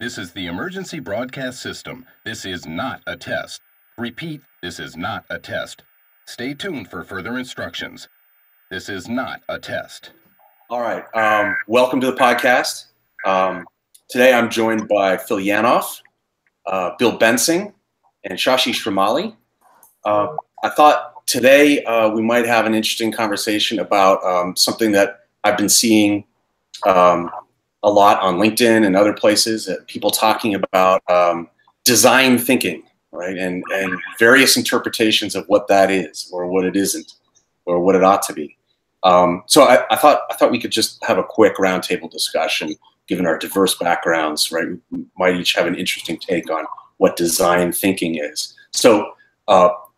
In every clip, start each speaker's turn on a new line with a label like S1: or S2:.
S1: This is the emergency broadcast system. This is not a test. Repeat, this is not a test. Stay tuned for further instructions. This is not a test.
S2: All right. Welcome to the podcast. Today I'm joined by Phil Yanoff, Bill Bensing, and Shashi Shromali. I thought today we might have an interesting conversation about something that I've been seeing a lot on LinkedIn and other places, people talking about design thinking, right? And various interpretations of what that is or what it isn't or what it ought to be. So I thought we could just have a quick roundtable discussion, given our diverse backgrounds, right? We might each have an interesting take on what design thinking is. So,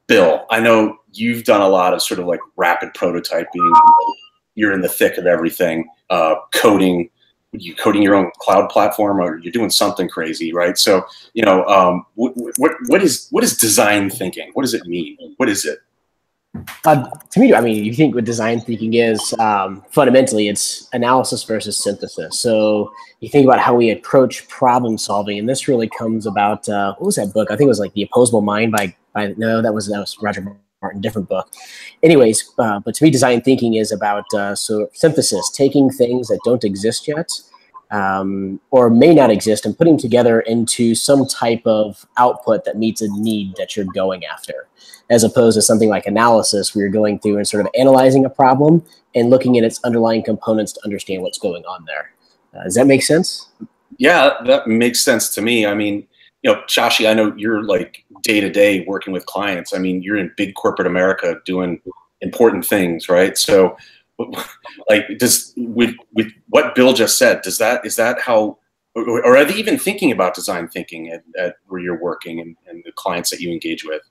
S2: Bill, I know you've done a lot of sort of like rapid prototyping. You're in the thick of everything, coding. You coding your own cloud platform, or you're doing something crazy, right? So, you know, what is design thinking? What does it mean? What is it?
S3: To me, I mean, you think what design thinking is, fundamentally, it's analysis versus synthesis. So you think about how we approach problem solving, and this really comes about, what was that book? I think it was like The Opposable Mind no, that was Roger Martin, different book. Anyways, but to me, design thinking is about so synthesis, taking things that don't exist yet, or may not exist, and putting together into some type of output that meets a need that you're going after, as opposed to something like analysis, where you're going through and sort of analyzing a problem and looking at its underlying components to understand what's going on there. Does that make sense?
S2: Yeah, that makes sense to me. I mean, you know, Shashi, I know you're like day-to-day working with clients. I mean, you're in big corporate America doing important things, right? So, like, with what Bill just said, is that how, or are they even thinking about design thinking at where you're working and the clients that you engage with?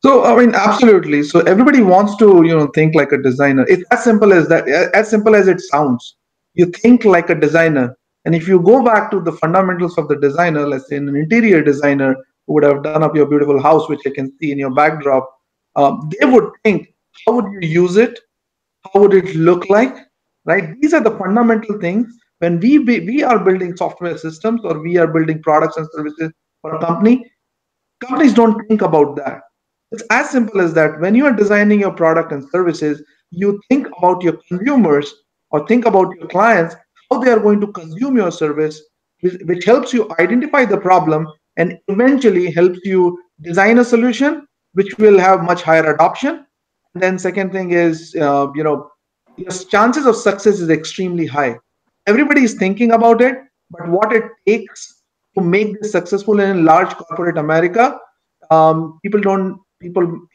S4: So, I mean, absolutely. So everybody wants to, you know, think like a designer. It's as simple as that, as simple as it sounds. You think like a designer. And if you go back to the fundamentals of the designer, let's say an interior designer who would have done up your beautiful house, which I can see in your backdrop, they would think, how would you use it? How would it look like? Right? These are the fundamental things. When we are building software systems or we are building products and services for a company, companies don't think about that. It's as simple as that. When you are designing your product and services, you think about your consumers or think about your clients, how they are going to consume your service, which helps you identify the problem and eventually helps you design a solution which will have much higher adoption. And then second thing is, you know, your chances of success is extremely high. Everybody is thinking about it, but what it takes to make this successful in large corporate America, people,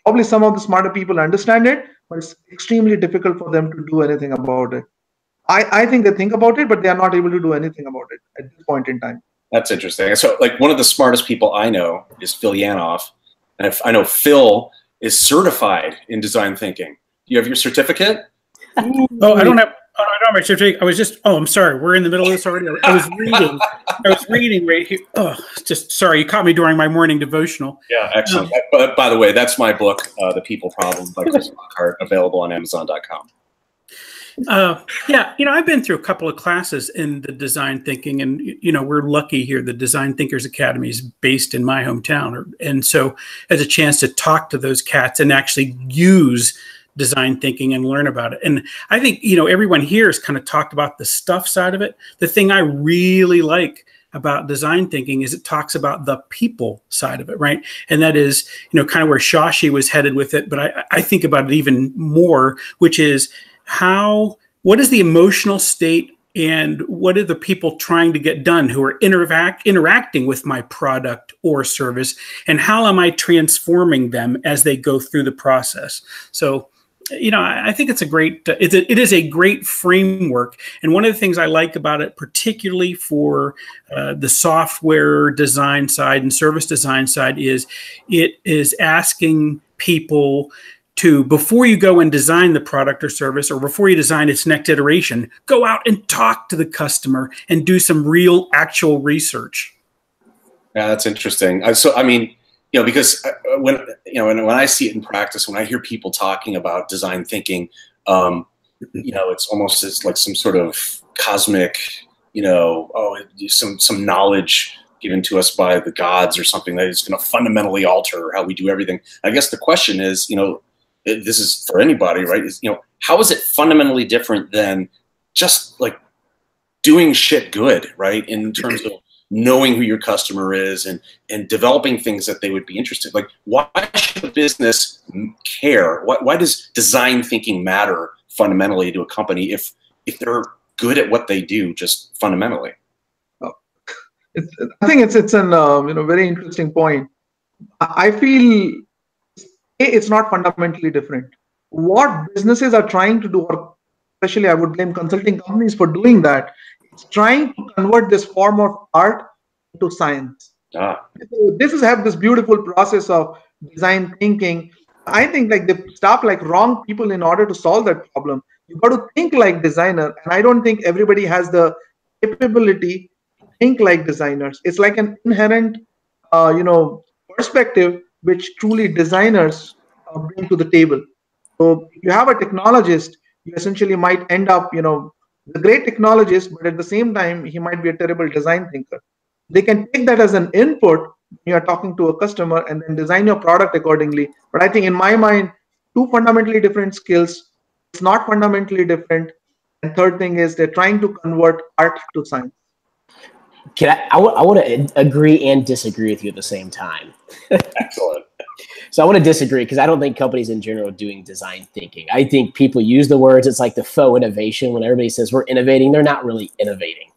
S4: probably some of the smarter people understand it, but it's extremely difficult for them to do anything about it. I think they think about it, but they are not able to do anything about it at this point in time.
S2: That's interesting. So, like, one of the smartest people I know is Phil Yanoff, and I know Phil is certified in design thinking. Do you have your certificate?
S5: Oh, I don't have my certificate. I was just. Oh, I'm sorry. We're in the middle of this already. I was reading. I was reading right here. Oh, just sorry. You caught me during my morning devotional.
S2: Yeah, excellent. By the way, that's my book, The People Problem by Chris Lockhart, available on Amazon.com.
S5: Yeah, you know, I've been through a couple of classes in the design thinking, and you know, we're lucky here. The Design Thinkers Academy is based in my hometown, and so as a chance to talk to those cats and actually use design thinking and learn about it. And I think, you know, everyone here has kind of talked about the stuff side of it. The thing I really like about design thinking is it talks about the people side of it, right? And that is, you know, kind of where Shashi was headed with it. But I think about it even more, which is what is the emotional state and what are the people trying to get done who are interacting with my product or service, and how am I transforming them as they go through the process? So, you know, I think it's it is a great framework. And one of the things I like about it, particularly for the software design side and service design side, is it is asking people to, before you go and design the product or service, or before you design its next iteration, go out and talk to the customer and do some real actual research.
S2: Yeah, that's interesting. So, I mean, you know, because when I see it in practice, when I hear people talking about design thinking, you know, it's almost as like some sort of cosmic, you know, some knowledge given to us by the gods or something that is going to fundamentally alter how we do everything. I guess the question is, this is for anybody, right? Is, how is it fundamentally different than just like doing shit good, right? In terms of knowing who your customer is and developing things that they would be interested in. Like, why should a business care? Why does design thinking matter fundamentally to a company if they're good at what they do, just fundamentally?
S4: I think it's an very interesting point. I feel it's not fundamentally different. What businesses are trying to do, or especially I would blame consulting companies for doing that, it's trying to convert this form of art into science. So this has had this beautiful process of design thinking. I think like they stop like wrong people in order to solve that problem. You got to think like designer, and I don't think everybody has the capability to think like designers. It's like an inherent, perspective which truly designers bring to the table. So if you have a technologist, you essentially might end up, the great technologist, but at the same time, he might be a terrible design thinker. They can take that as an input when you are talking to a customer and then design your product accordingly. But I think in my mind, two fundamentally different skills. It's not fundamentally different. And third thing is they're trying to convert art to science.
S3: I want to agree and disagree with you at the same time.
S2: Excellent.
S3: So I want to disagree because I don't think companies in general are doing design thinking. I think people use the words, it's like the faux innovation. When everybody says we're innovating, they're not really innovating.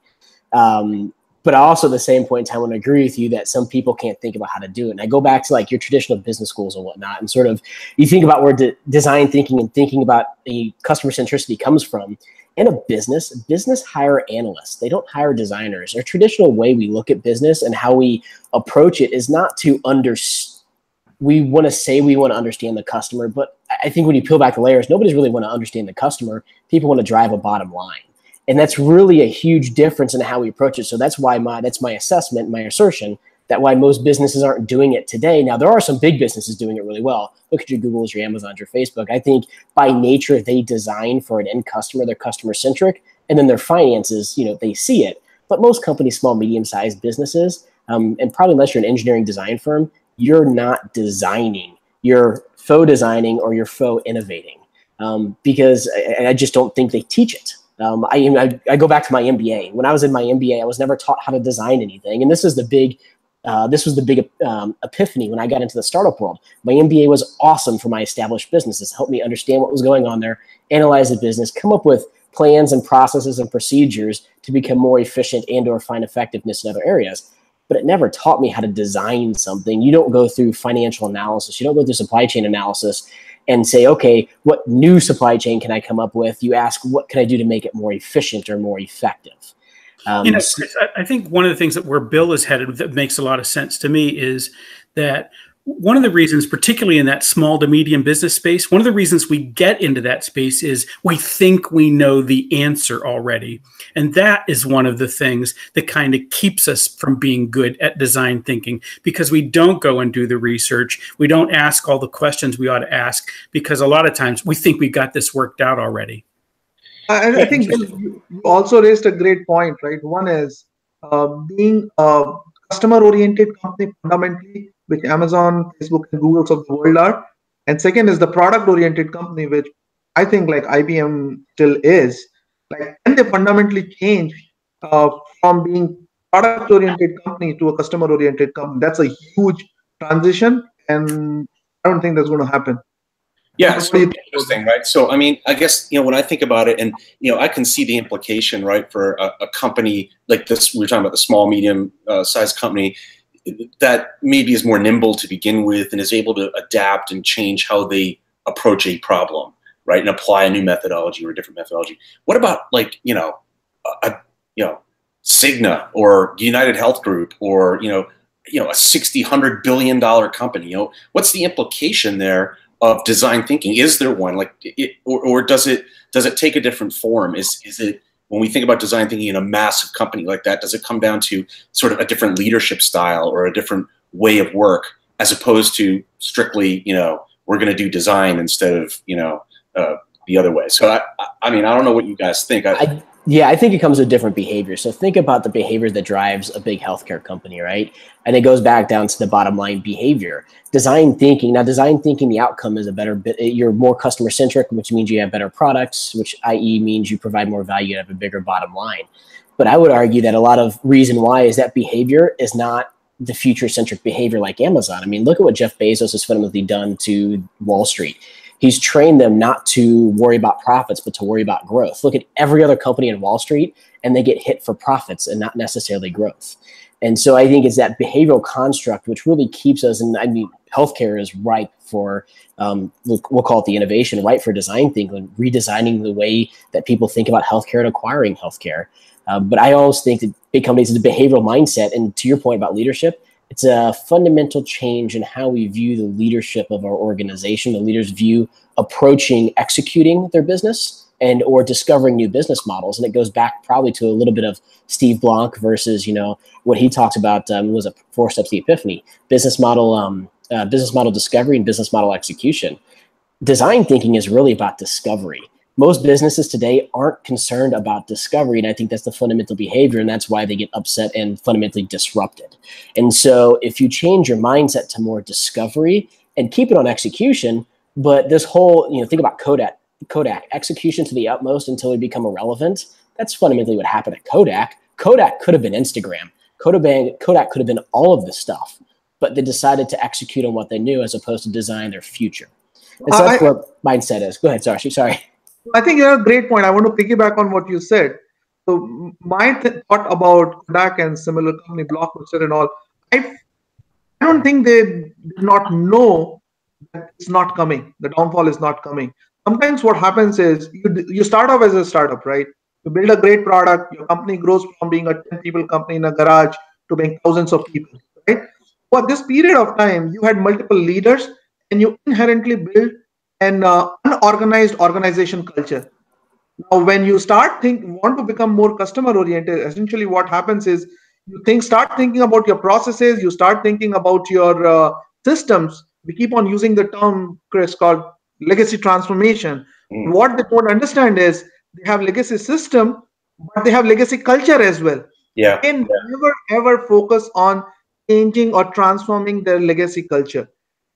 S3: But I also at the same point in time want to agree with you that some people can't think about how to do it. And I go back to like your traditional business schools and whatnot, and sort of you think about where design thinking and thinking about the customer centricity comes from. In a business hire analysts. They don't hire designers. Our traditional way we look at business and how we approach it is not to we want to say we want to understand the customer, but I think when you peel back the layers, nobody's really want to understand the customer. People want to drive a bottom line. And that's really a huge difference in how we approach it. So that's why that's my assessment, my assertion, that why most businesses aren't doing it today. Now, there are some big businesses doing it really well. Look at your Googles, your Amazons, your Facebook. I think by nature, they design for an end customer. They're customer-centric. And then their finances, they see it. But most companies, small, medium-sized businesses, and probably unless you're an engineering design firm, you're not designing. You're faux designing or you're faux innovating because I just don't think they teach it. I go back to my MBA. When I was in my MBA, I was never taught how to design anything. And this was the big epiphany when I got into the startup world. My MBA was awesome for my established businesses, helped me understand what was going on there, analyze the business, come up with plans and processes and procedures to become more efficient and or find effectiveness in other areas. But it never taught me how to design something. You don't go through financial analysis. You don't go through supply chain analysis and say, okay, what new supply chain can I come up with? You ask, what can I do to make it more efficient or more effective?
S5: Chris, I think one of the things that where Bill is headed that makes a lot of sense to me is that one of the reasons, particularly in that small to medium business space, one of the reasons we get into that space is we think we know the answer already. And that is one of the things that kind of keeps us from being good at design thinking, because we don't go and do the research. We don't ask all the questions we ought to ask, because a lot of times we think we got this worked out already.
S4: I think you also raised a great point, right? One is being a customer-oriented company fundamentally, which Amazon, Facebook, and Googles of the world are. And second is the product-oriented company, which I think like IBM still is. Like, can they fundamentally change from being product-oriented company to a customer-oriented company? That's a huge transition, and I don't think that's going to happen.
S2: Yeah, it's really interesting, right? So, I mean, I guess, when I think about it, and, I can see the implication, right, for a company like this, we were talking about the small, medium sized company that maybe is more nimble to begin with and is able to adapt and change how they approach a problem, right, and apply a new methodology or a different methodology. What about like, Cigna or United Health Group or, a $100 billion company? What's the implication there of design thinking? Is there one, like, or does it take a different form? Is it, when we think about design thinking in a massive company like that, does it come down to sort of a different leadership style or a different way of work, as opposed to strictly, we're going to do design instead of, the other way? So I mean, I don't know what you guys think.
S3: Yeah, I think it comes with different behaviors. So think about the behavior that drives a big healthcare company, right? And it goes back down to the bottom line behavior. Design thinking. Now, design thinking, the outcome is a better bit. You're more customer centric, which means you have better products, which i.e. means you provide more value and have a bigger bottom line. But I would argue that a lot of reason why is that behavior is not the future centric behavior like Amazon. I mean, look at what Jeff Bezos has fundamentally done to Wall Street. He's trained them not to worry about profits, but to worry about growth. Look at every other company in Wall Street, and they get hit for profits and not necessarily growth. And so I think it's that behavioral construct which really keeps us, and I mean, healthcare is ripe for, we'll call it the innovation, ripe for design thinking, redesigning the way that people think about healthcare and acquiring healthcare. But I always think that big companies is a behavioral mindset. And to your point about leadership, it's a fundamental change in how we view the leadership of our organization. The leaders view approaching executing their business and or discovering new business models. And it goes back probably to a little bit of Steve Blanc versus, you know, what he talks about was a 4 steps to the epiphany, business model discovery and business model execution. Design thinking is really about discovery. Most businesses today aren't concerned about discovery, and I think that's the fundamental behavior, and that's why they get upset and fundamentally disrupted. And so if you change your mindset to more discovery and keep it on execution, but this whole, you know, think about Kodak, execution to the utmost until we become irrelevant, that's fundamentally what happened at Kodak. Kodak could have been Instagram. Kodak could have been all of this stuff, but they decided to execute on what they knew as opposed to design their future. And so that's what mindset is. Go ahead, Sashi. Sorry.
S4: I think you have a great point. I want to piggyback on what you said. So my thought about Kodak and similar company, Blockbuster and all, I don't think they did not know that it's not coming. The downfall is not coming. Sometimes what happens is you start off as a startup, right? You build a great product. Your company grows from being a 10-people company in a garage to being thousands of people, right? For this period of time, you had multiple leaders and you inherently build an unorganized organization culture. Now, when you want to become more customer oriented, essentially what happens is start thinking about your processes, you start thinking about your systems. We keep on using the term, Chris, called legacy transformation. What they don't understand is they have legacy system, but they have legacy culture as well.
S2: Yeah.
S4: They never ever focus on changing or transforming their legacy culture.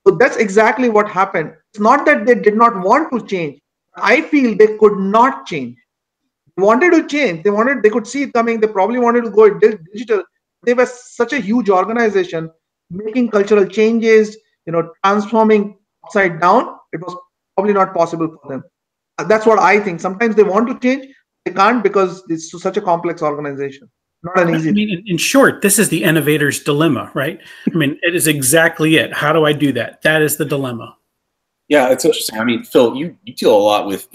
S4: So that's exactly what happened. It's not that they did not want to change. I feel they could not change. They wanted to change. They could see it coming. They probably wanted to go digital. They were such a huge organization, making cultural changes, transforming upside down. It was probably not possible for them. That's what I think. Sometimes they want to change. They can't because it's such a complex organization. Not an easy.
S5: I mean, in short, this is the innovator's dilemma, right? I mean, it is exactly it. How do I do that? That is the dilemma.
S2: Yeah, it's interesting. I mean, Phil, you deal a lot with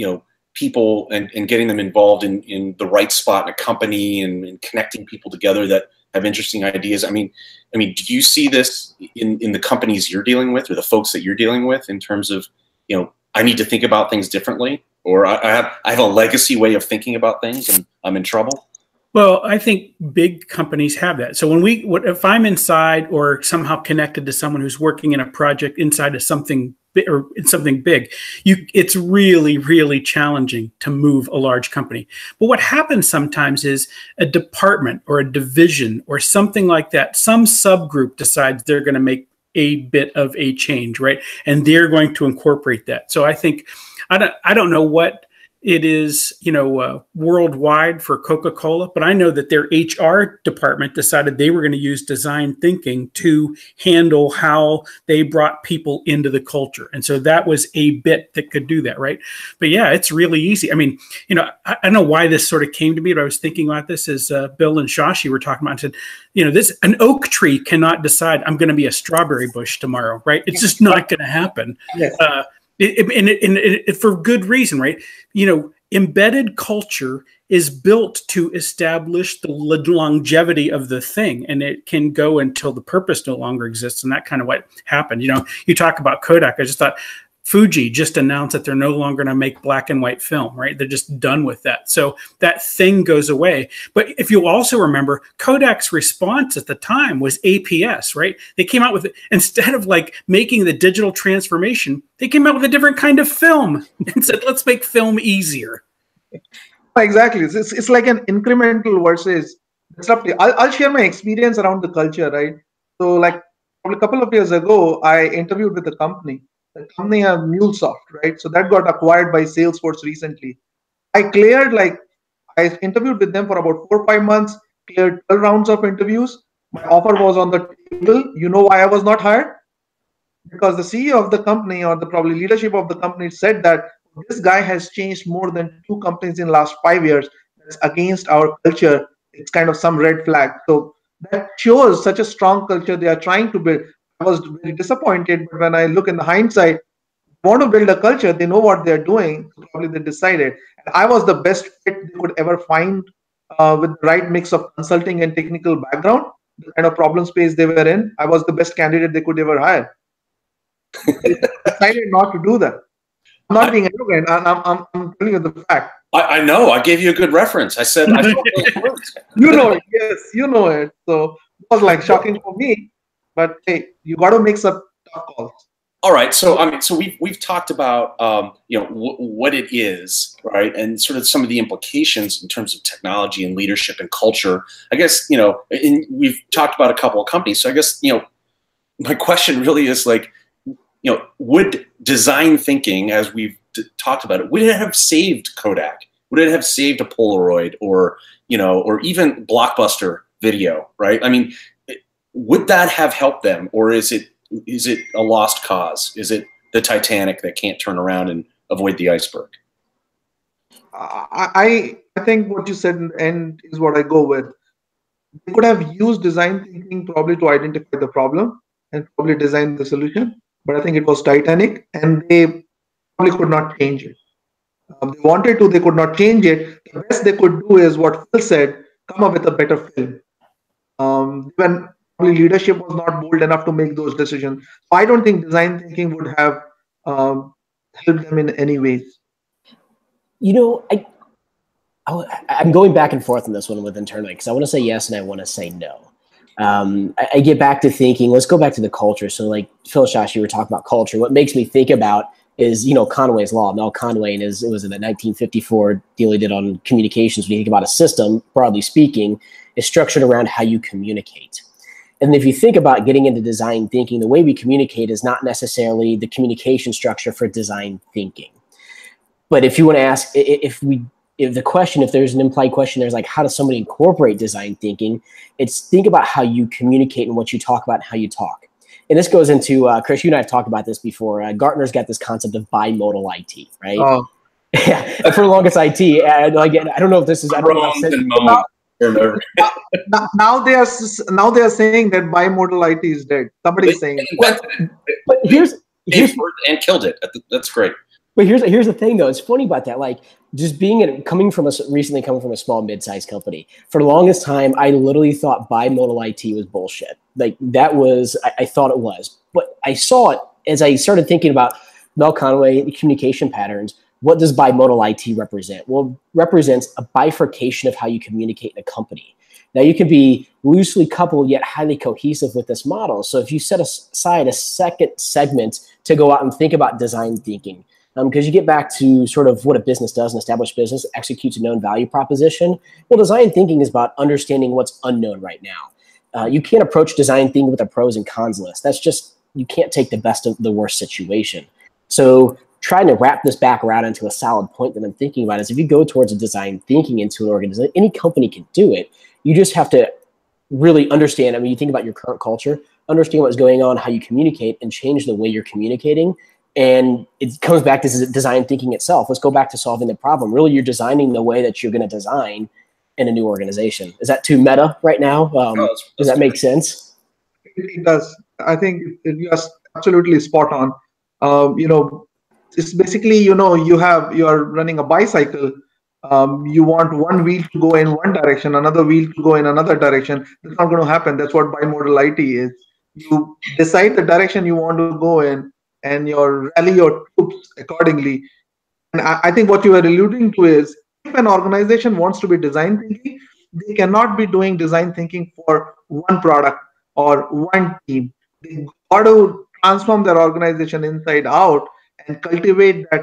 S2: people and getting them involved in the right spot in a company and connecting people together that have interesting ideas. I mean, do you see this in the companies you're dealing with or the folks that you're dealing with in terms of I need to think about things differently, or I have a legacy way of thinking about things and I'm in trouble?
S5: Well, I think big companies have that. So if I'm inside or somehow connected to someone who's working in a project inside of something or in something big, it's really, really challenging to move a large company. But what happens sometimes is a department or a division or something like that, some subgroup decides they're going to make a bit of a change, right? And they're going to incorporate that. So I think, I don't know what it is, worldwide for Coca-Cola, but I know that their HR department decided they were going to use design thinking to handle how they brought people into the culture. And so that was a bit that could do that, right? But yeah, it's really easy. I mean, I don't know why this sort of came to me, but I was thinking about this as Bill and Shashi were talking about. I said, an oak tree cannot decide I'm going to be a strawberry bush tomorrow, right? It's just not going to happen.
S4: Yes.
S5: For good reason, right? Embedded culture is built to establish the longevity of the thing, and it can go until the purpose no longer exists. And that kind of what happened. You talk about Kodak. I just thought Fuji just announced that they're no longer going to make black and white film, right? They're just done with that. So that thing goes away. But if you also remember, Kodak's response at the time was APS, right? They came out with it. Instead of making the digital transformation, they came out with a different kind of film and said, let's make film easier.
S4: Exactly. It's like an incremental versus disruptive. I'll share my experience around the culture, right? So, like probably a couple of years ago, I interviewed with a company. The company have MuleSoft, right? So that got acquired by Salesforce recently. I cleared like I interviewed with them for about 4 or 5 months, cleared 12 rounds of interviews. My offer was on the table. You know why I was not hired? Because the CEO of the company or the probably leadership of the company said that this guy has changed more than 2 companies in the last 5 years. That's against our culture. It's kind of some red flag. So that shows such a strong culture they are trying to build. I was very disappointed, but when I look in the hindsight, want to build a culture, they know what they're doing. So probably they decided. And I was the best fit they could ever find with the right mix of consulting and technical background, the kind of problem space they were in. I was the best candidate they could ever hire. They decided not to do that. I'm not being arrogant. I'm telling you the fact.
S2: I know. I gave you a good reference. I said I felt really good.
S4: You know it. Yes, you know it. So it was like shocking for me. But hey, you got to make some tough calls.
S2: All right. So I mean, so we've talked about what it is, right, and sort of some of the implications in terms of technology and leadership and culture. I guess we've talked about a couple of companies. So I guess my question really is like, would design thinking, as we've talked about it, would it have saved Kodak? Would it have saved a Polaroid, or or even Blockbuster Video? Right. I mean, would that have helped them, or is it a lost cause? Is it the Titanic that can't turn around and avoid the iceberg?
S4: I think what you said in the end is what I go with. They could have used design thinking probably to identify the problem and probably design the solution. But I think it was Titanic, and they probably could not change it. They wanted to, they could not change it. The best they could do is what Phil said: come up with a better film. When probably leadership was not bold enough to make those decisions. So I don't think design thinking would have helped them in any ways.
S3: I'm going back and forth on this one with internally, because I want to say yes and I want to say no. I get back to thinking, let's go back to the culture. So like Phil, Shashi, you were talking about culture. What makes me think about is, Conway's Law. Mel Conway, and it was in the 1954 deal he did on communications. When you think about a system, broadly speaking, is structured around how you communicate. And if you think about getting into design thinking, the way we communicate is not necessarily the communication structure for design thinking. But if you want to ask, if there's an implied question, there's like, how does somebody incorporate design thinking? It's think about how you communicate and what you talk about and how you talk. And this goes into, Chris, you and I have talked about this before. Gartner's got this concept of bimodal IT, right?
S4: Oh.
S3: Yeah, for the longest IT. I don't know if this is, I don't know if
S4: now they are saying that bimodal IT is dead. Somebody's saying
S3: but here's
S2: and killed it. That's great.
S3: But here's the thing, though. It's funny about that. Like, just coming from a small mid-sized company, for the longest time, I literally thought bimodal IT was bullshit. Like, I thought it was. But I saw it as I started thinking about Mel Conway, the communication patterns. What does bimodal IT represent? Well, it represents a bifurcation of how you communicate in a company. Now, you can be loosely coupled yet highly cohesive with this model. So if you set aside a second segment to go out and think about design thinking, because you get back to sort of what a business does, an established business executes a known value proposition. Well, design thinking is about understanding what's unknown right now. You can't approach design thinking with a pros and cons list. That's just, you can't take the best of the worst situation. So trying to wrap this back around into a solid point that I'm thinking about is, if you go towards a design thinking into an organization, any company can do it. You just have to really understand. I mean, you think about your current culture, understand what's going on, how you communicate, and change the way you're communicating. And it comes back to design thinking itself. Let's go back to solving the problem. Really, you're designing the way that you're going to design in a new organization. Is that too meta right now? Does that make sense?
S4: It does. I think you are absolutely spot on. It's basically, you are running a bicycle. You want one wheel to go in one direction, another wheel to go in another direction. That's not going to happen. That's what bimodal IT is. You decide the direction you want to go in, and you rally your troops accordingly. And I think what you are alluding to is, if an organization wants to be design thinking, they cannot be doing design thinking for one product or one team. They got to transform their organization inside out and cultivate that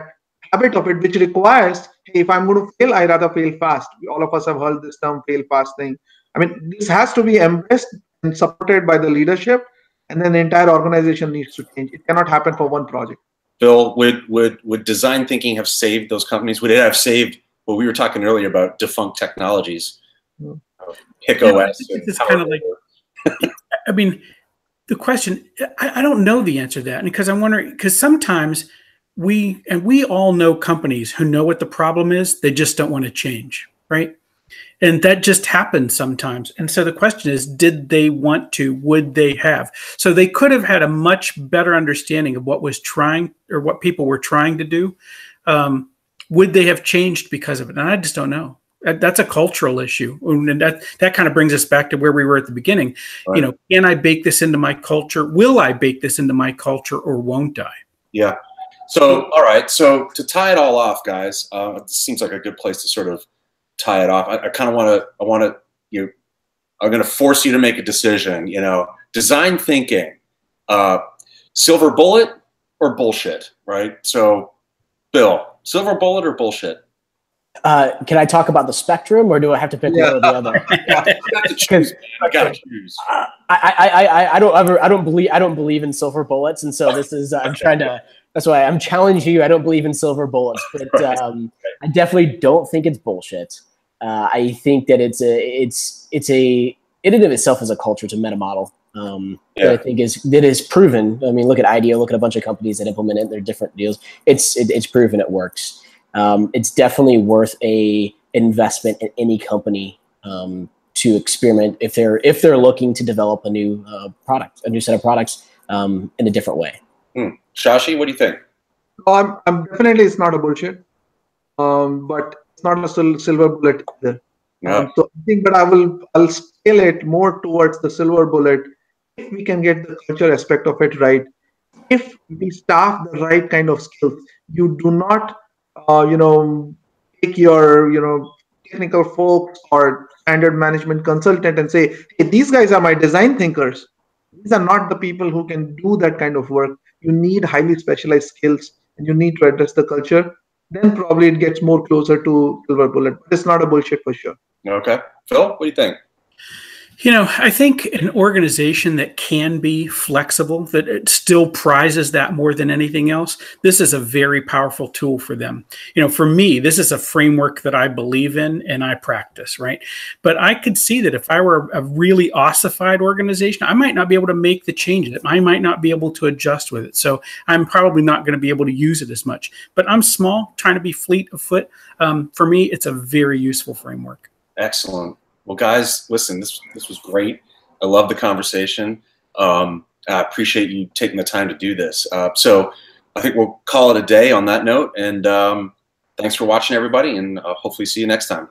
S4: habit of it, which requires, hey, if I'm going to fail, I rather fail fast. All of us have heard this term fail fast thing. I mean, this has to be embraced and supported by the leadership, and then the entire organization needs to change. It cannot happen for one project.
S2: Bill, would design thinking have saved those companies? Would it have saved what we were talking earlier about defunct technologies? HIC-OS.
S5: It's kind of like, I mean, the question, I don't know the answer to that, because I'm wondering, because sometimes we all know companies who know what the problem is, they just don't want to change, right? And that just happens sometimes. And so the question is, did they want to? Would they have? So they could have had a much better understanding of what was trying, or what people were trying to do. Would they have changed because of it? And I just don't know. That's a cultural issue. And that kind of brings us back to where we were at the beginning. Right. You know, can I bake this into my culture? Will I bake this into my culture, or won't I?
S2: Yeah. So, all right. So to tie it all off, guys, it seems like a good place to sort of tie it off. I kind of want to, I'm going to force you to make a decision. You know, design thinking, silver bullet or bullshit, right? So, Bill, silver bullet or bullshit?
S3: Can I talk about the spectrum, or do I have to pick one or the other?
S2: I gotta choose.
S3: I don't believe in silver bullets, and so this is I'm trying to. That's why I'm challenging you. I don't believe in silver bullets, but I definitely don't think it's bullshit. I think that it in and of itself is a culture, it's a meta model. That I think is proven. I mean, look at IDEO, look at a bunch of companies that implement it. They're different deals. It's proven it works. It's definitely worth a investment in any company to experiment if they're looking to develop a new product, a new set of products in a different way.
S2: Shashi, what do you think?
S4: I'm definitely, it's not a bullshit, but it's not a silver bullet either.
S2: No.
S4: So I think that I'll scale it more towards the silver bullet if we can get the culture aspect of it right. If we staff the right kind of skills, you do not take your technical folks or standard management consultant and say, hey, these guys are my design thinkers. These are not the people who can do that kind of work. You need highly specialized skills, and you need to address the culture. Then probably it gets more closer to silver bullet. But it's not a bullshit for sure.
S2: Okay. Phil, what do you think?
S5: You know, I think an organization that can be flexible, that it still prizes that more than anything else, this is a very powerful tool for them. You know, for me, this is a framework that I believe in and I practice, right? But I could see that if I were a really ossified organization, I might not be able to make the changes. I might not be able to adjust with it. So I'm probably not going to be able to use it as much. But I'm small, trying to be fleet of foot. For me, it's a very useful framework.
S2: Excellent. Well, guys, listen, this was great. I love the conversation. I appreciate you taking the time to do this. So I think we'll call it a day on that note. And thanks for watching, everybody, and hopefully see you next time.